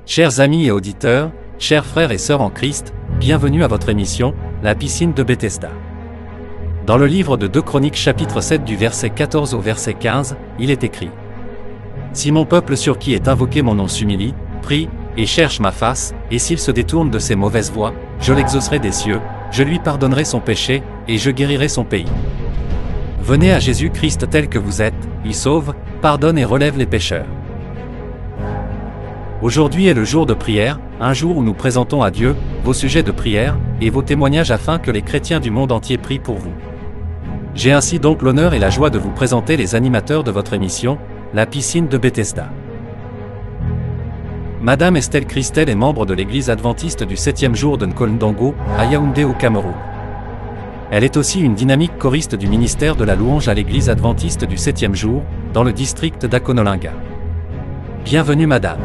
Chers amis et auditeurs, chers frères et sœurs en Christ, bienvenue à votre émission, La piscine de Bethesda. Dans le livre de 2 Chroniques chapitre 7 du verset 14 au verset 15, il est écrit: Si mon peuple sur qui est invoqué mon nom s'humilie, prie, et cherche ma face, et s'il se détourne de ses mauvaises voies, je l'exaucerai des cieux, je lui pardonnerai son péché, et je guérirai son pays. Venez à Jésus-Christ tel que vous êtes, il sauve, pardonne et relève les pécheurs. Aujourd'hui est le jour de prière, un jour où nous présentons à Dieu vos sujets de prière et vos témoignages afin que les chrétiens du monde entier prient pour vous. J'ai ainsi donc l'honneur et la joie de vous présenter les animateurs de votre émission, La piscine de Bethesda. Madame Estelle Christel est membre de l'église adventiste du 7e jour de Nkolndongo, à Yaoundé au Cameroun. Elle est aussi une dynamique choriste du ministère de la louange à l'église adventiste du 7e jour, dans le district d'Akonolinga. Bienvenue Madame.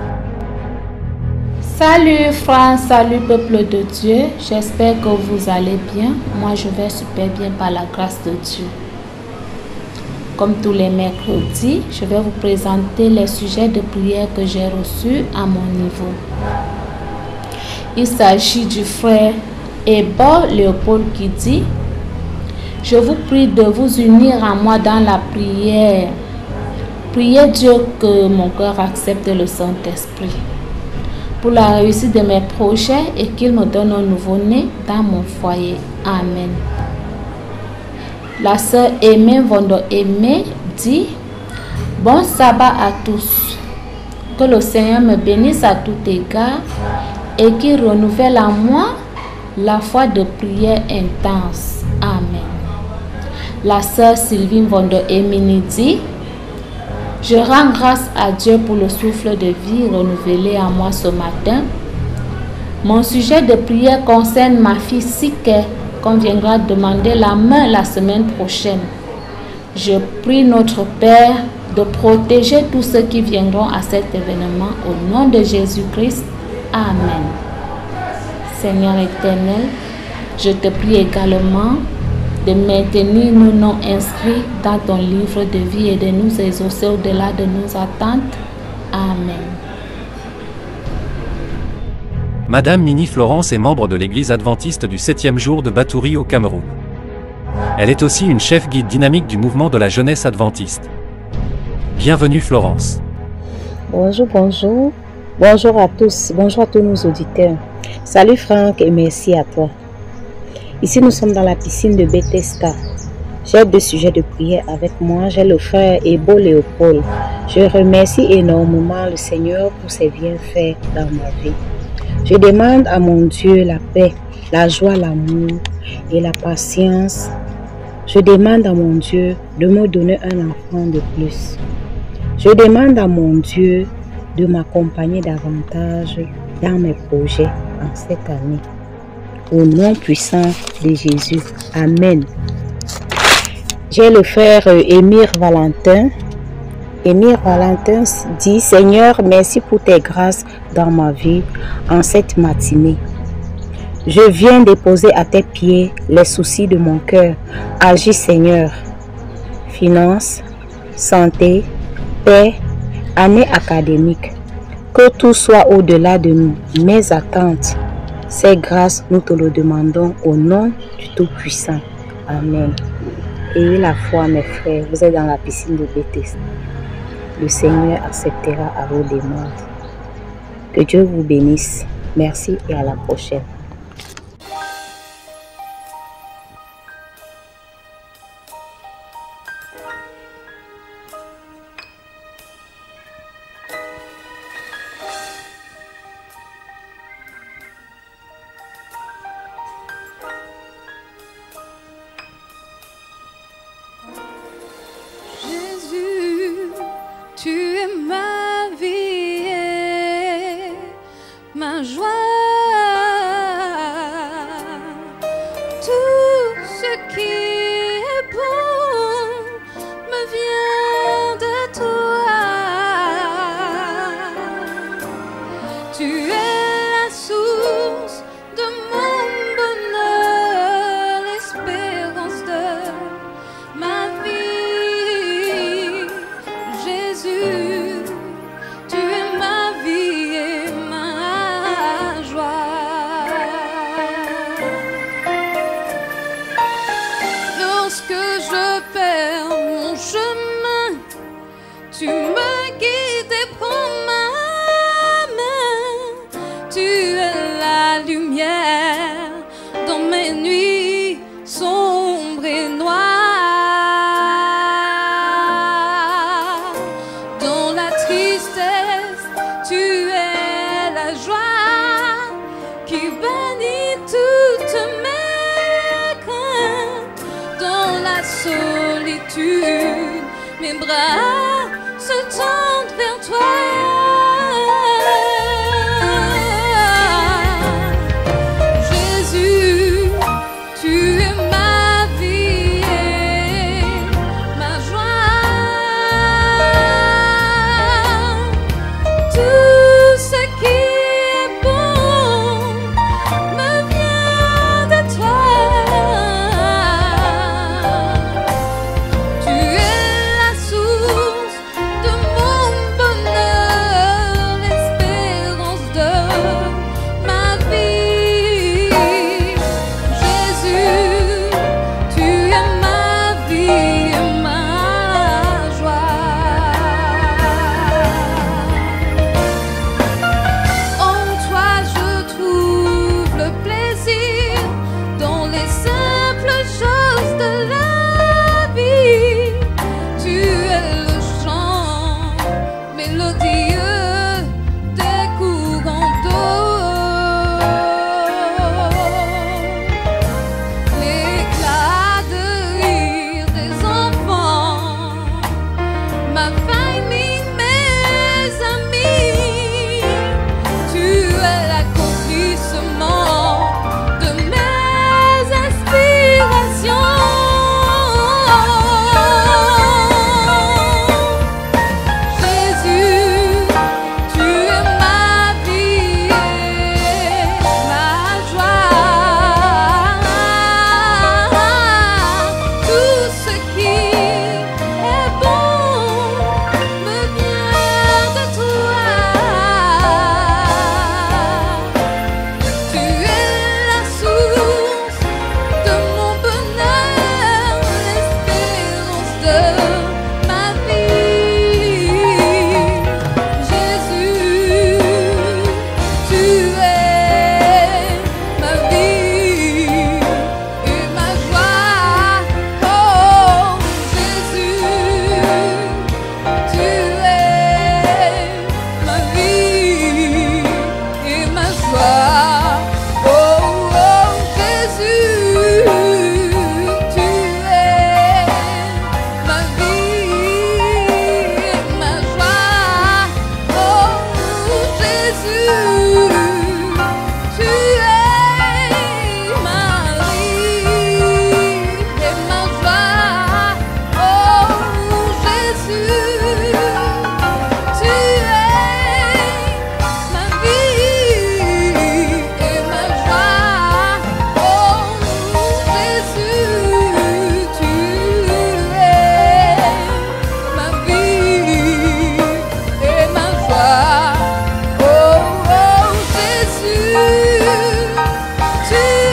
Salut France, salut peuple de Dieu, j'espère que vous allez bien. Moi je vais super bien par la grâce de Dieu. Comme tous les mercredis, je vais vous présenter les sujets de prière que j'ai reçus à mon niveau. Il s'agit du frère Ebor Léopold qui dit: je vous prie de vous unir à moi dans la prière. Priez Dieu que mon cœur accepte le Saint-Esprit pour la réussite de mes projets et qu'il me donne un nouveau-né dans mon foyer. Amen. La sœur Aimée Vondo Aimée dit: bon sabbat à tous. Que le Seigneur me bénisse à tout égard et qu'il renouvelle en moi la foi de prière intense. Amen. La sœur Sylvine Vondo Aimée dit: je rends grâce à Dieu pour le souffle de vie renouvelé en moi ce matin. Mon sujet de prière concerne ma fille Sike, qu'on viendra demander la main la semaine prochaine. Je prie notre Père de protéger tous ceux qui viendront à cet événement au nom de Jésus-Christ. Amen. Seigneur éternel, je te prie également de maintenir nos noms inscrits dans ton livre de vie et de nous exaucer au-delà de nos attentes. Amen. Madame Mini Florence est membre de l'église adventiste du 7e jour de Batouri au Cameroun. Elle est aussi une chef guide dynamique du mouvement de la jeunesse adventiste. Bienvenue Florence. Bonjour, bonjour. Bonjour à tous nos auditeurs. Salut Franck et merci à toi. Ici, nous sommes dans la piscine de Bethesda. J'ai 2 sujets de prière avec moi. J'ai le frère Ebor Léopold. Je remercie énormément le Seigneur pour ses bienfaits dans ma vie. Je demande à mon Dieu la paix, la joie, l'amour et la patience. Je demande à mon Dieu de me donner un enfant de plus. Je demande à mon Dieu de m'accompagner davantage dans mes projets en cette année. Au nom puissant de Jésus. Amen. J'ai le frère Émir Valentin. Émir Valentin dit: Seigneur, merci pour tes grâces dans ma vie en cette matinée. Je viens déposer à tes pieds les soucis de mon cœur. Agis Seigneur. Finances, santé, paix, année académique. Que tout soit au-delà de mes attentes. Ces grâces, nous te le demandons au nom du Tout-Puissant. Amen. Ayez la foi, mes frères, vous êtes dans la piscine de Bethesda. Le Seigneur acceptera à vos demandes. Que Dieu vous bénisse. Merci et à la prochaine. Tu es ma vie et ma joie. Tout ce qui est bon me vient de toi. Tu es la source de mon bonheur, l'espérance de ma vie. Jésus, tu es ma vie et ma solitude, mes bras se tendent vers toi. Jésus, tu es ma vie et ma joie. Tout ce qui est bon me vient de toi. Tu es la source de mon bonheur, l'espérance de ma vie. Jésus, tu es ma vie et ma joie. En toi je trouve le plaisir dans les simples choses de la vie. Tu es le chant mélodieux des courants d'eau, l'éclat de rire des enfants, ma famille, mes amis. Tu es l'accomplissement de mes aspirations. Jésus, tu es ma vie et ma joie. Tout ce qui est bon me vient de toi. Tu es la source de mon bonheur, l'espérance de ma vie. Jésus, tu es ma vie et ma joie. Oh Jésus, tu es ma vie et ma joie. Oh, oh Jésus, tu es ma vie et ma joie. Oh Jésus, tu es ma vie et ma joie. Oh Jésus, tu es ma vie et ma joie. Oh Jésus, tu es ma vie et ma joie. Oh Jésus, tu es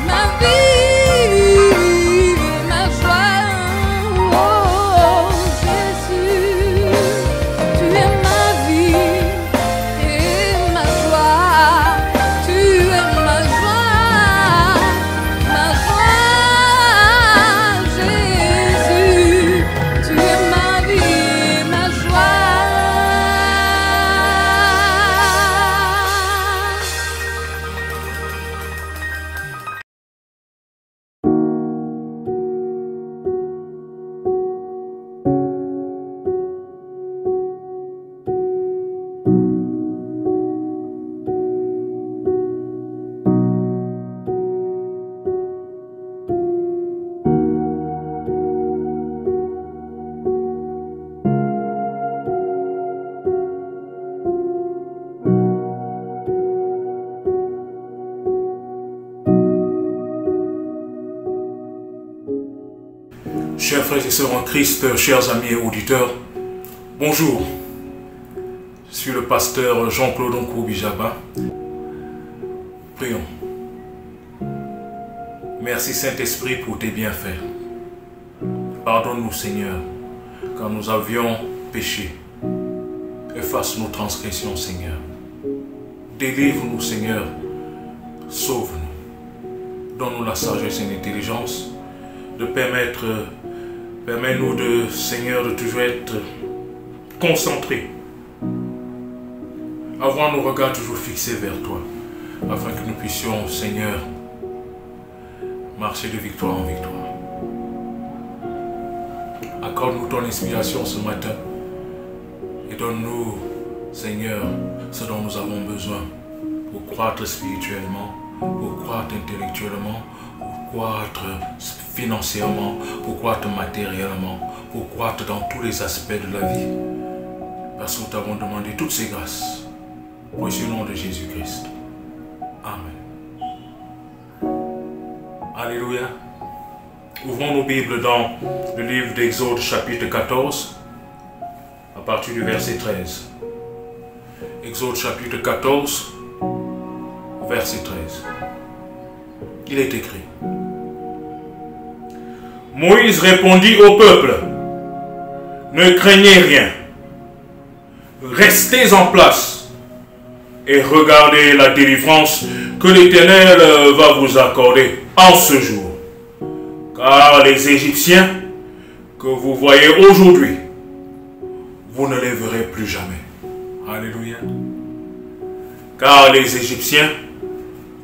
ma vie et ma joie. Oh Jésus, tu es ma vie et ma joie. Tu es ma joie, ma joie. Jésus, tu es ma vie et ma joie. Chers frères et sœurs en Christ, chers amis et auditeurs, bonjour. Je suis le pasteur Jean-Claude Nkoubijaba. Prions. Merci Saint-Esprit pour tes bienfaits. Pardonne-nous Seigneur, quand nous avions péché. Efface nos transgressions Seigneur. Délivre-nous Seigneur. Sauve-nous. Donne-nous la sagesse et l'intelligence de permets-nous de, Seigneur, de toujours être concentrés, avoir nos regards toujours fixés vers toi, afin que nous puissions, Seigneur, marcher de victoire en victoire. accorde-nous ton inspiration ce matin. Et donne-nous, Seigneur, ce dont nous avons besoin pour croître spirituellement, pour croître intellectuellement, pour croître financièrement, pour croître matériellement, pour croître dans tous les aspects de la vie. Parce que nous t'avons demandé toutes ces grâces. Au nom de Jésus-Christ. Amen. Alléluia. Ouvrons nos Bibles dans le livre d'Exode chapitre 14 à partir du verset 13. Exode chapitre 14 verset 13. Il est écrit: Moïse répondit au peuple: Ne craignez rien, restez en place et regardez la délivrance que l'Éternel va vous accorder en ce jour. Car les Égyptiens que vous voyez aujourd'hui, vous ne les verrez plus jamais. Alléluia. Car les Égyptiens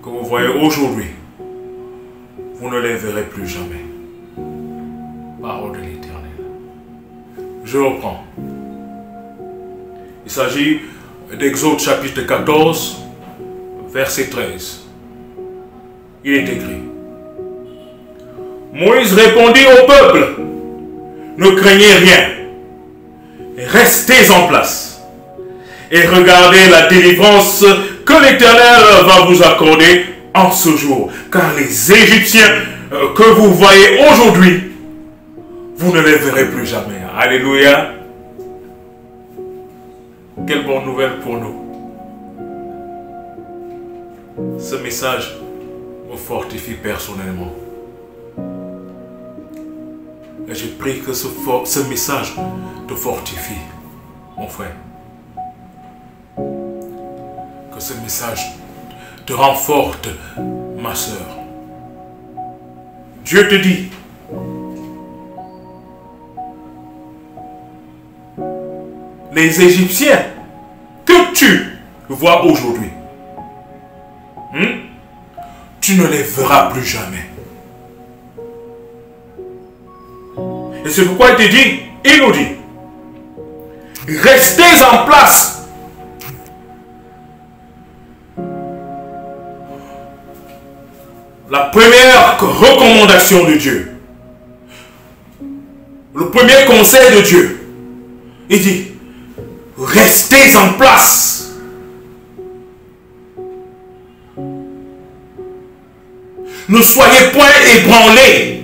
que vous voyez aujourd'hui, vous ne les verrez plus jamais. Parole de l'Éternel. Je reprends. Il s'agit d'Exode chapitre 14, verset 13. Il est écrit: Moïse répondit au peuple: Ne craignez rien, restez en place et regardez la délivrance que l'Éternel va vous accorder en ce jour. Car les Égyptiens que vous voyez aujourd'hui, vous ne les verrez plus jamais. Alléluia. Quelle bonne nouvelle pour nous. Ce message me fortifie personnellement. Et je prie que ce message te fortifie, mon frère. Que ce message te renforce, ma soeur. Dieu te dit: les Égyptiens que tu vois aujourd'hui, tu ne les verras plus jamais. Et c'est pourquoi il te dit, il nous dit: restez en place. La première recommandation de Dieu, le premier conseil de Dieu, il dit: restez en place. Ne soyez point ébranlés.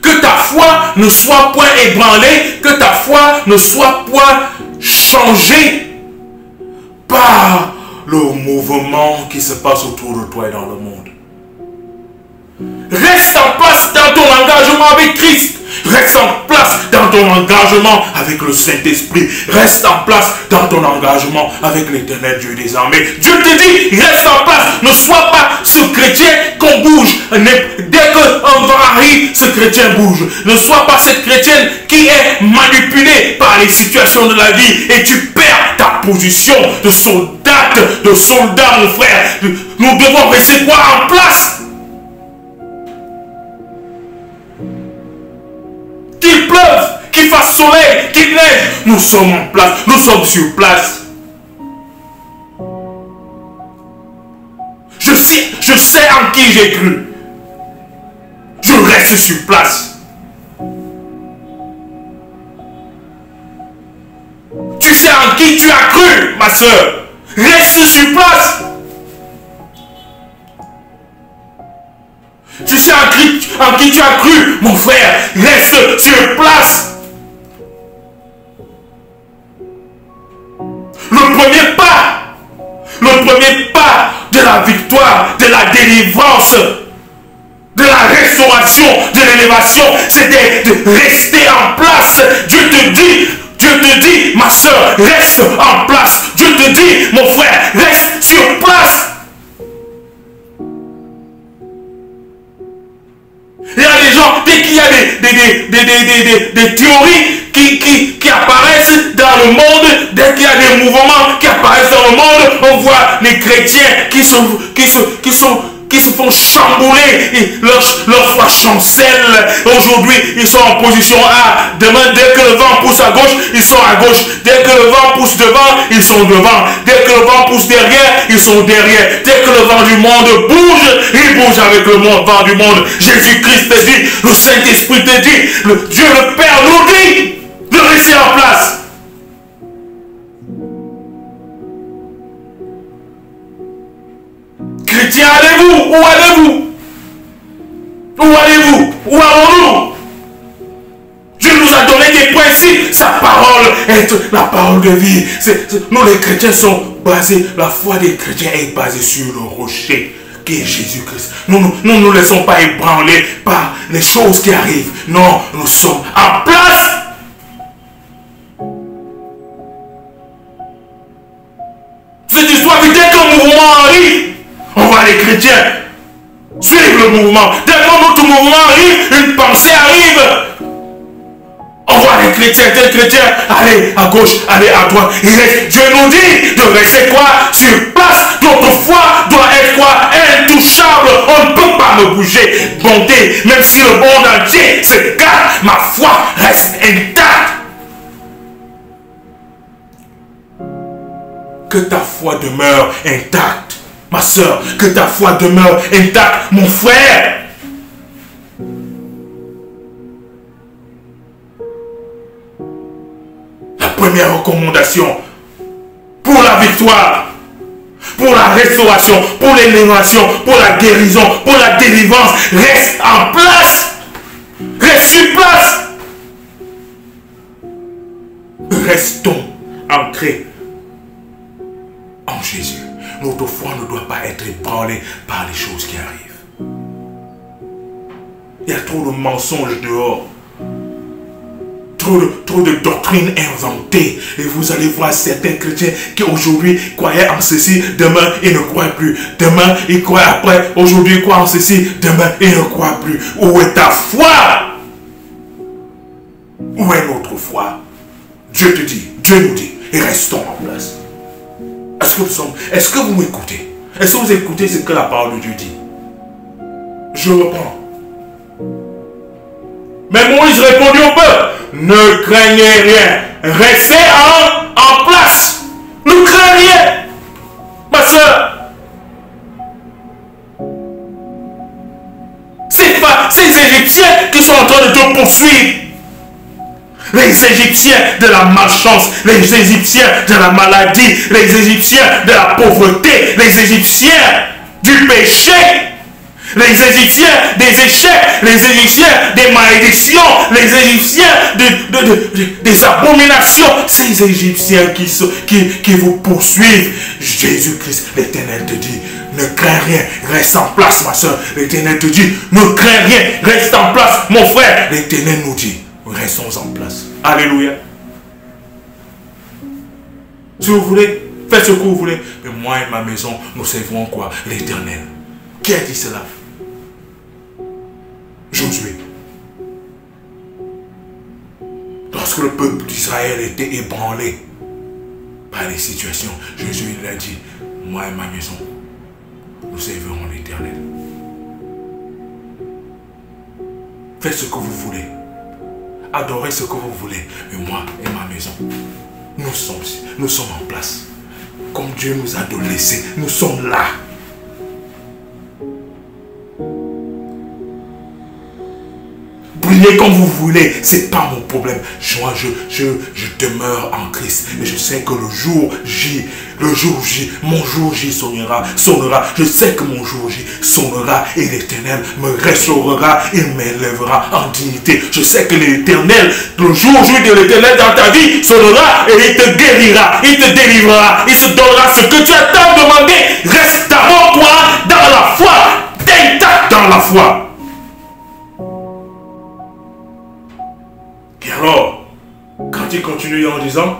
Que ta foi ne soit point ébranlée, que ta foi ne soit point changée par le mouvement qui se passe autour de toi et dans le monde. Reste en place dans ton engagement avec Christ. Reste en place dans ton engagement avec le Saint-Esprit. Reste en place dans ton engagement avec l'Éternel Dieu des armées. Dieu te dit, reste en place. Ne sois pas ce chrétien qu'on bouge. Dès qu'on varie, ce chrétien bouge. Ne sois pas cette chrétienne qui est manipulée par les situations de la vie et tu perds ta position de soldat, mon frère. Nous devons rester quoi en place? Qu'il pleuve, qu'il fasse soleil, qu'il neige, nous sommes en place, nous sommes sur place. Je sais en qui j'ai cru. Je reste sur place. Tu sais en qui tu as cru, ma soeur. Reste sur place. Tu sais en qui tu as cru, mon frère. Reste sur place. Le premier pas de la victoire, de la délivrance, de la restauration, de l'élévation, c'est de rester en place. Dieu te dit, ma soeur, reste en place. Dieu te dit, mon frère, reste sur place. Il y a des gens, dès qu'il y a des théories qui apparaissent dans le monde, dès qu'il y a des mouvements qui apparaissent dans le monde, on voit les chrétiens qui qui se font chambouler, et leur foi chancelle. Aujourd'hui, ils sont en position A. Demain, dès que le vent pousse à gauche, ils sont à gauche. Dès que le vent pousse devant, ils sont devant. Dès que le vent pousse derrière, ils sont derrière. Dès que le vent du monde bouge, ils bougent avec le vent du monde. Jésus-Christ te dit, le Saint-Esprit te dit, Dieu le Père nous dit de rester en place. Chrétiens, allez-vous? Où allez-vous? Où allez-vous? Où allons-nous? Dieu nous a donné des principes. Sa parole est la parole de vie. Nous les chrétiens sommes basés, la foi des chrétiens est basée sur le rocher qui est Jésus-Christ. Nous ne nous laissons pas ébranler par les choses qui arrivent. Non, nous sommes en place. C'est histoire que dès qu'un mouvement arrive, on voit les chrétiens suivre le mouvement. Dès que notre mouvement arrive, une pensée arrive. On voit les chrétiens, aller à gauche, aller à droite. Dieu nous dit de rester quoi? Sur place. Notre foi doit être quoi? Intouchable. On ne peut pas me bouger. Bonté, même si le monde entier se garde, ma foi reste intacte. Que ta foi demeure intacte. Ma soeur, que ta foi demeure intacte, mon frère. La première recommandation pour la victoire, pour la restauration, pour l'élévation, pour la guérison, pour la délivrance, reste en place. Reste sur place. Restons ancrés en Jésus. Notre foi ne doit pas être ébranlée par les choses qui arrivent. Il y a trop de mensonges dehors. Trop de doctrines inventées. Et vous allez voir certains chrétiens qui aujourd'hui croyaient en ceci, demain ils ne croient plus. Demain ils croient après, aujourd'hui ils croient en ceci, demain ils ne croient plus. Où est ta foi? Où est notre foi? Dieu te dit, Dieu nous dit, et restons en place. Est-ce que vous m'écoutez? Est-ce que vous écoutez ce que la parole de Dieu dit? Je reprends. Mais Moïse répondit au peuple, ne craignez rien, restez en place. Ne craignez rien. Ma soeur, c'est pas ces Égyptiens qui sont en train de te poursuivre. Les Égyptiens de la malchance, les Égyptiens de la maladie, les Égyptiens de la pauvreté, les Égyptiens du péché, les Égyptiens des échecs, les Égyptiens des malédictions, les Égyptiens des abominations, ces Égyptiens qui vous poursuivent. Jésus-Christ, l'Éternel te dit, ne crains rien, reste en place ma soeur. L'Éternel te dit, ne crains rien, reste en place mon frère. L'Éternel nous dit, restons en place. Alléluia. Si vous voulez, faites ce que vous voulez. Mais moi et ma maison, nous servirons quoi? L'Éternel. Qui a dit cela? Josué. Lorsque le peuple d'Israël était ébranlé par les situations, Josué l'a dit, moi et ma maison, nous servirons l'Éternel. Faites ce que vous voulez. Adorez ce que vous voulez. Mais moi et ma maison, nous sommes en place. Comme Dieu nous a laissés, nous sommes là. Brillez comme vous voulez, c'est pas mon problème. Moi, je demeure en Christ. Et je sais que le jour J, mon jour J sonnera. Je sais que mon jour J sonnera et l'Éternel me restaurera, il m'élèvera en dignité. Je sais que l'Éternel, le jour J de l'Éternel dans ta vie sonnera et il te guérira, il te délivrera, il se donnera ce que tu as tant demandé. Reste d'abord toi dans la foi, intact dans la foi. Et alors, quand il continue en disant,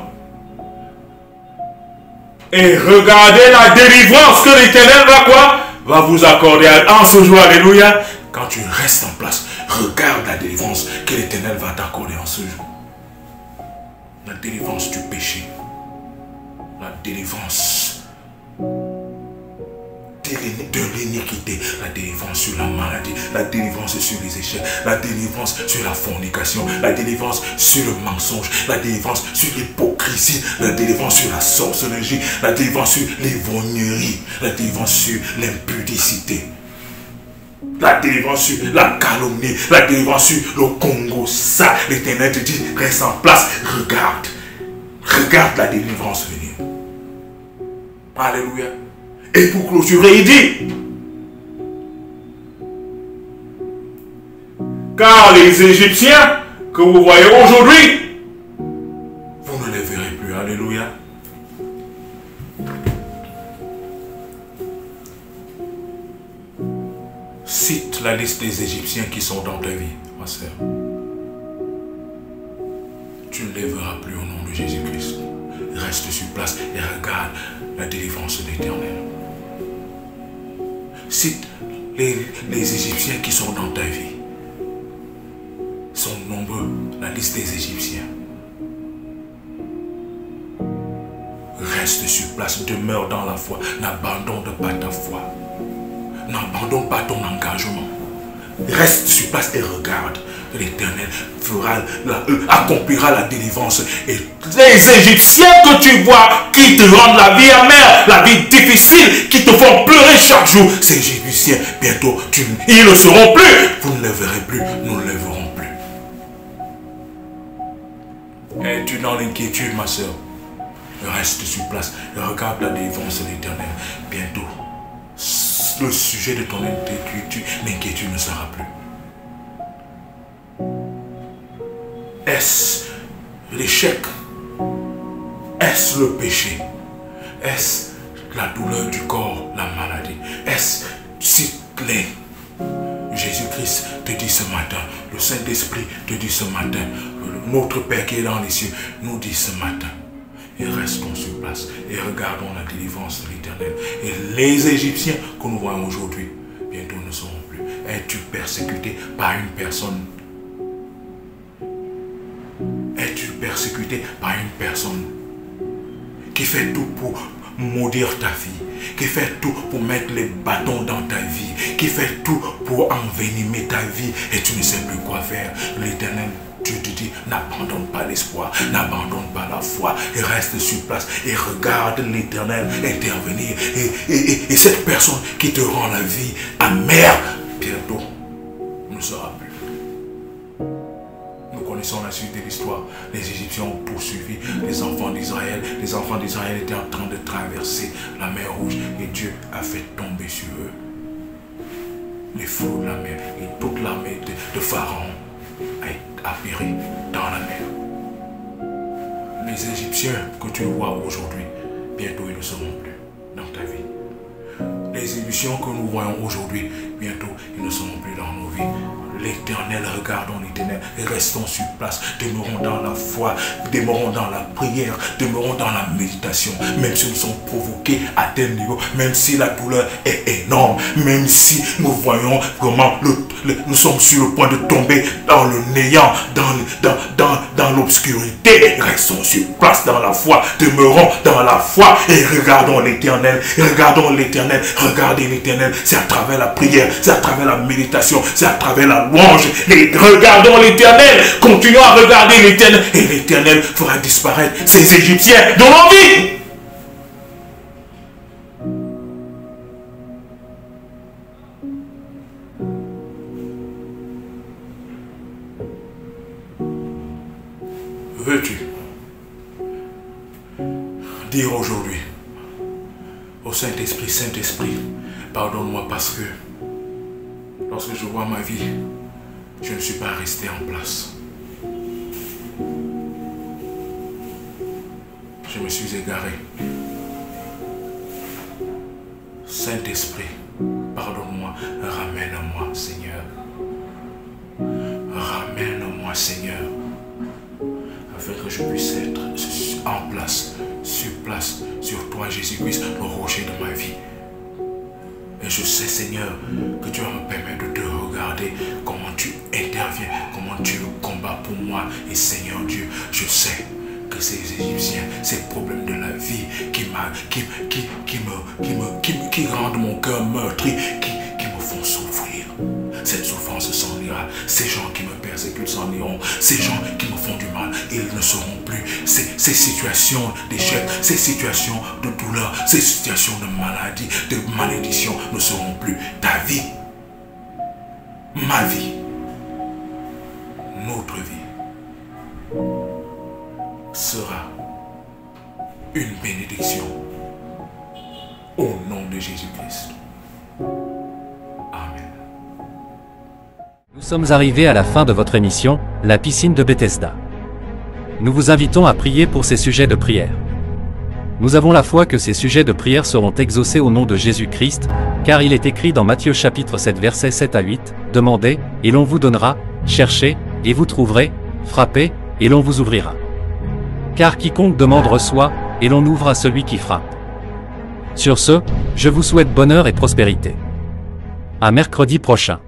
et regardez la délivrance que l'Éternel va quoi? Va vous accorder en ce jour, alléluia. Quand tu restes en place, regarde la délivrance que l'Éternel va t'accorder en ce jour. La délivrance du péché. La délivrance des sortir de l'iniquité, la délivrance sur la maladie, la délivrance sur les échecs, la délivrance sur la fornication, la délivrance sur le mensonge, la délivrance sur l'hypocrisie, la délivrance sur la sorcellerie, la délivrance sur l'ivrognerie, la délivrance sur l'impudicité, la délivrance sur la calomnie, la délivrance sur le Congo. Ça, l'Éternel te dit, reste en place, regarde. Regarde la délivrance venir. Alléluia. Et pour clôturer, il dit, car les Égyptiens que vous voyez aujourd'hui, vous ne les verrez plus. Alléluia. Cite la liste des Égyptiens qui sont dans ta vie, ma sœur. Tu ne les verras plus au nom de Jésus-Christ. Reste sur place et regarde la délivrance de l'Éternel. Cite les Égyptiens qui sont dans ta vie. Ils sont nombreux, la liste des Égyptiens. Reste sur place, demeure dans la foi. N'abandonne pas ta foi. N'abandonne pas ton engagement. Reste sur place et regarde. L'Éternel accomplira la délivrance. Et les Égyptiens que tu vois, qui te rendent la vie amère, la vie difficile, qui te font pleurer chaque jour, ces Égyptiens, bientôt, ils ne seront plus. Vous ne les verrez plus, nous ne les verrons plus. Es-tu dans l'inquiétude, ma soeur? Reste sur place et regarde la délivrance de l'Éternel. Bientôt, le sujet de ton inquiétude ne sera plus. Est-ce l'échec? Est-ce le péché? Est-ce la douleur du corps, la maladie? Est-ce les... Jésus-Christ te dit ce matin, le Saint-Esprit te dit ce matin, notre Père qui est dans les cieux nous dit ce matin. Et restons sur place et regardons la délivrance de l'Éternel. Et les Égyptiens que nous voyons aujourd'hui, bientôt ne seront plus. Es-tu persécuté par une personne? Es-tu persécuté par une personne qui fait tout pour maudire ta vie, qui fait tout pour mettre les bâtons dans ta vie, qui fait tout pour envenimer ta vie et tu ne sais plus quoi faire? L'Éternel, Dieu te dit, n'abandonne pas l'espoir, n'abandonne pas la foi, et reste sur place et regarde l'Éternel intervenir. Et cette personne qui te rend la vie amère, bientôt ne sera plus. Nous connaissons la suite de l'histoire. Les Égyptiens ont poursuivi les enfants d'Israël. Les enfants d'Israël étaient en train de traverser la mer Rouge et Dieu a fait tomber sur eux les flots de la mer et toute l'armée de Pharaon a péri dans la mer. Les Égyptiens que tu vois aujourd'hui, bientôt ils ne seront plus dans ta vie. Les Égyptiens que nous voyons aujourd'hui, bientôt ils ne seront plus dans nos vies. L'Éternel, regardons l'Éternel et restons sur place, demeurons dans la foi, demeurons dans la prière, demeurons dans la méditation, même si nous sommes provoqués à tel niveau, même si la douleur est énorme, même si nous voyons vraiment, nous sommes sur le point de tomber dans le néant, dans l'obscurité, restons sur place dans la foi, demeurons dans la foi et regardons l'Éternel, regardez l'Éternel, c'est à travers la prière, c'est à travers la méditation, c'est à travers la louange, et regardons l'Éternel, continuons à regarder l'Éternel, et l'Éternel fera disparaître ces Égyptiens dans nos vies. Veux-tu dire aujourd'hui au Saint-Esprit, Saint-Esprit, pardonne-moi parce que lorsque je vois ma vie, je ne suis pas resté en place. Je me suis égaré. Saint-Esprit, pardonne-moi, ramène-moi, Seigneur. Ramène-moi, Seigneur, afin que je puisse être en place, sur toi, Jésus-Christ, le rocher de ma vie. Et je sais, Seigneur, que tu vas me permettre de te regarder, comment tu interviens, comment tu combats pour moi. Et Seigneur Dieu, je sais que ces Égyptiens, ces problèmes de la vie qui qui rendent mon cœur meurtri, qui me font souffrir. Cette souffrance s'en ira. Ces gens qui me persécutent s'en iront. Ces gens qui me font du mal, ils ne seront plus. Ces situations d'échec, ces situations de douleur, ces situations de maladie, de malédiction ne seront plus. Ta vie, ma vie, notre vie sera une bénédiction au nom de Jésus-Christ. Amen. Nous sommes arrivés à la fin de votre émission, La piscine de Bethesda. Nous vous invitons à prier pour ces sujets de prière. Nous avons la foi que ces sujets de prière seront exaucés au nom de Jésus-Christ, car il est écrit dans Matthieu chapitre 7 versets 7 à 8, « Demandez, et l'on vous donnera, cherchez, et vous trouverez, frappez, et l'on vous ouvrira. Car quiconque demande reçoit, et l'on ouvre à celui qui frappe. » Sur ce, je vous souhaite bonheur et prospérité. À mercredi prochain.